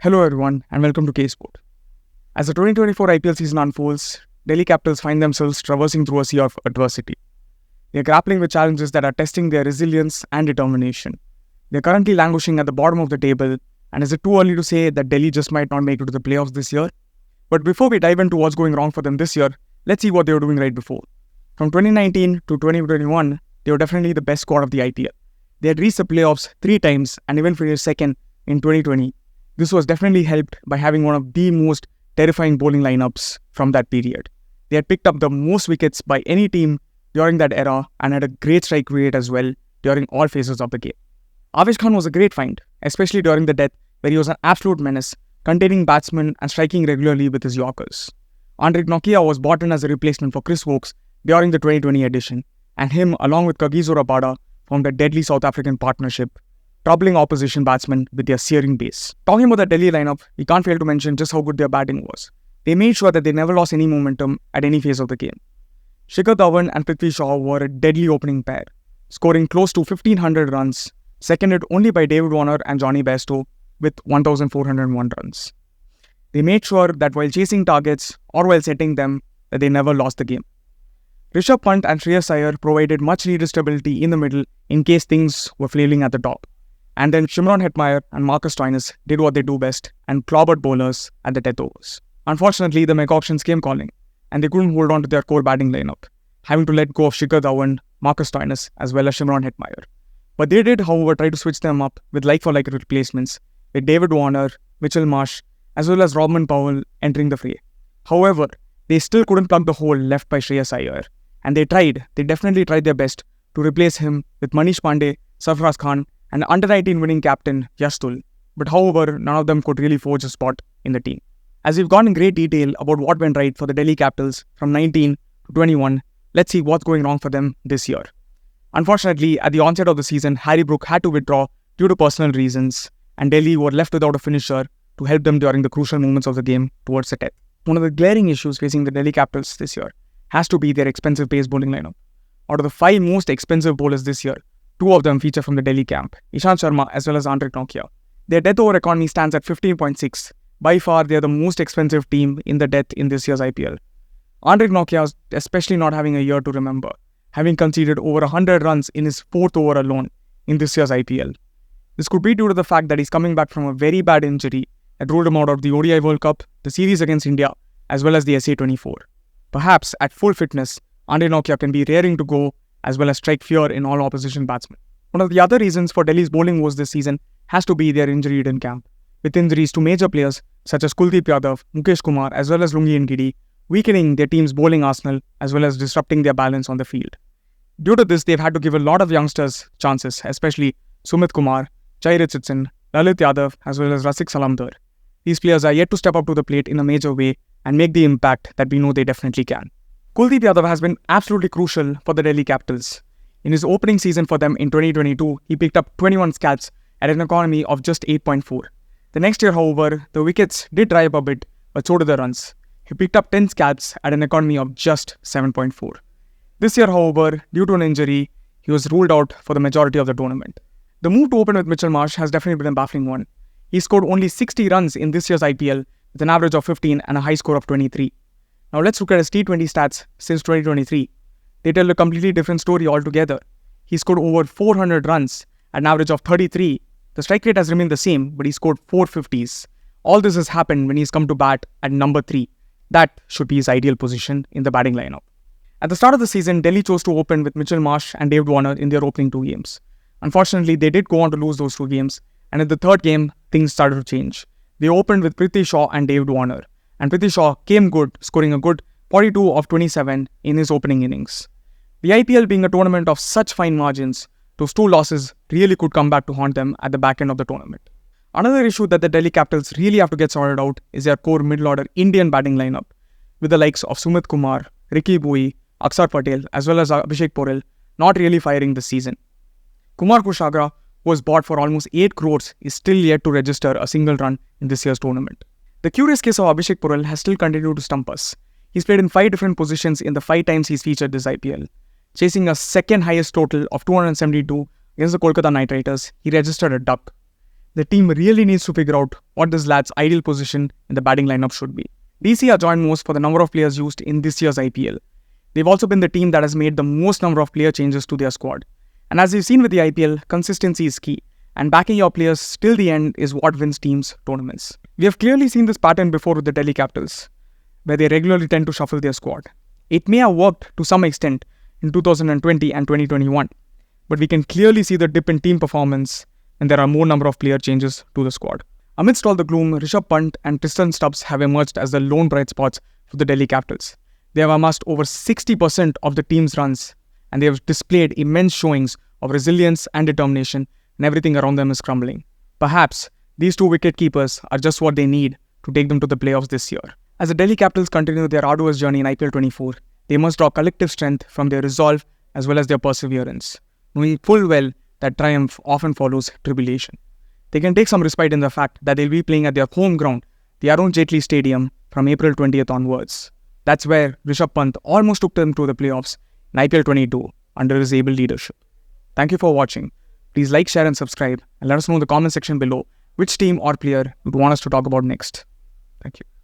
Hello everyone and welcome to K-Sport. As the 2024 IPL season unfolds, Delhi Capitals find themselves traversing through a sea of adversity. They are grappling with challenges that are testing their resilience and determination. They are currently languishing at the bottom of the table, and is it too early to say that Delhi just might not make it to the playoffs this year? But before we dive into what's going wrong for them this year, let's see what they were doing right before. From 2019 to 2021, they were definitely the best squad of the IPL. They had reached the playoffs 3 times and even finished second in 2020. This was definitely helped by having one of the most terrifying bowling lineups from that period. They had picked up the most wickets by any team during that era and had a great strike rate as well during all phases of the game. Avesh Khan was a great find, especially during the death where he was an absolute menace, containing batsmen and striking regularly with his Yorkers. Andre Nokia was brought in as a replacement for Chris Woakes during the 2020 edition, and him along with Kagiso Rabada formed a deadly South African partnership, troubling opposition batsmen with their searing pace. Talking about the Delhi lineup, we can't fail to mention just how good their batting was. They made sure that they never lost any momentum at any phase of the game. Shikhar Dhawan and Prithvi Shaw were a deadly opening pair, scoring close to 1,500 runs, seconded only by David Warner and Johnny Bairstow with 1,401 runs. They made sure that while chasing targets or while setting them, that they never lost the game. Rishabh Pant and Shreyas Iyer provided much needed stability in the middle in case things were flailing at the top. And then Shimron Hetmyer and Marcus Stoinis did what they do best and clobbered bowlers at the death overs. Unfortunately, the mega auctions came calling, and they couldn't hold on to their core batting lineup, having to let go of Shikhar Dhawan, Marcus Stoinis, as well as Shimron Hetmyer. But they did, however, try to switch them up with like-for-like replacements, with David Warner, Mitchell Marsh, as well as Robin Powell entering the fray. However, they still couldn't plug the hole left by Shreyas Iyer, and they definitely tried their best to replace him with Manish Pandey, Sarfaraz Khan, and under-19 winning captain Yashtul, but however, none of them could really forge a spot in the team. As we've gone in great detail about what went right for the Delhi Capitals from 19 to 21, let's see what's going wrong for them this year. Unfortunately, at the onset of the season, Harry Brook had to withdraw due to personal reasons, and Delhi were left without a finisher to help them during the crucial moments of the game towards the death. One of the glaring issues facing the Delhi Capitals this year has to be their expensive pace bowling lineup. Out of the 5 most expensive bowlers this year, 2 of them feature from the Delhi camp, Ishant Sharma as well as Andre Nokia. Their death over economy stands at 15.6. By far, they are the most expensive team in the death in this year's IPL. Andre Nokia is especially not having a year to remember, having conceded over 100 runs in his 4th over alone in this year's IPL. This could be due to the fact that he's coming back from a very bad injury that ruled him out of the ODI World Cup, the series against India, as well as the SA24. Perhaps, at full fitness, Andre Nokia can be raring to go as well as strike fear in all opposition batsmen. One of the other reasons for Delhi's bowling woes this season has to be their injury-ridden camp, with injuries to major players such as Kuldeep Yadav, Mukesh Kumar as well as Lungi Ngidi, weakening their team's bowling arsenal as well as disrupting their balance on the field. Due to this, they've had to give a lot of youngsters chances, especially Sumit Kumar, Jai Richardson, Lalit Yadav as well as Rasik Salamdar. These players are yet to step up to the plate in a major way and make the impact that we know they definitely can. Kuldeep Yadav has been absolutely crucial for the Delhi Capitals. In his opening season for them in 2022, he picked up 21 scalps at an economy of just 8.4. The next year, however, the wickets did dry up a bit, but so did the runs. He picked up 10 scalps at an economy of just 7.4. This year, however, due to an injury, he was ruled out for the majority of the tournament. The move to open with Mitchell Marsh has definitely been a baffling one. He scored only 60 runs in this year's IPL with an average of 15 and a high score of 23. Now let's look at his T20 stats since 2023. They tell a completely different story altogether. He scored over 400 runs at an average of 33. The strike rate has remained the same, but he scored 450s. All this has happened when he's come to bat at number 3. That should be his ideal position in the batting lineup. At the start of the season, Delhi chose to open with Mitchell Marsh and David Warner in their opening 2 games. Unfortunately, they did go on to lose those 2 games, and in the 3rd game, things started to change. They opened with Prithvi Shaw and David Warner, and Prithvi Shaw came good, scoring a good 42 of 27 in his opening innings. The IPL being a tournament of such fine margins, those 2 losses really could come back to haunt them at the back end of the tournament. Another issue that the Delhi Capitals really have to get sorted out is their core middle-order Indian batting lineup, with the likes of Sumit Kumar, Ricky Bowie, Akshar Patel as well as Abhishek Porel not really firing this season. Kumar Kushagra, who was bought for almost 8 crores, is still yet to register a single run in this year's tournament. The curious case of Abhishek Porel has still continued to stump us. He's played in 5 different positions in the 5 times he's featured this IPL. Chasing a second highest total of 272 against the Kolkata Knight Riders, he registered a duck. the team really needs to figure out what this lad's ideal position in the batting lineup should be. DC are joined most for the number of players used in this year's IPL. They've also been the team that has made the most number of player changes to their squad. And as we've seen with the IPL, consistency is key, and backing your players till the end is what wins teams' tournaments. We have clearly seen this pattern before with the Delhi Capitals, where they regularly tend to shuffle their squad. It may have worked to some extent in 2020 and 2021, but we can clearly see the dip in team performance when there are more number of player changes to the squad. Amidst all the gloom, Rishabh Pant and Tristan Stubbs have emerged as the lone bright spots for the Delhi Capitals. They have amassed over 60% of the team's runs, and they have displayed immense showings of resilience and determination, and everything around them is crumbling. Perhaps these two wicket keepers are just what they need to take them to the playoffs this year. As the Delhi Capitals continue their arduous journey in IPL 24, they must draw collective strength from their resolve as well as their perseverance, knowing full well that triumph often follows tribulation. They can take some respite in the fact that they'll be playing at their home ground, the Arun Jaitley Stadium, from April 20th onwards. That's where Rishabh Pant almost took them to the playoffs in IPL 22 under his able leadership. Thank you for watching. Please like, share and subscribe, and let us know in the comment section below which team or player you'd want us to talk about next. Thank you.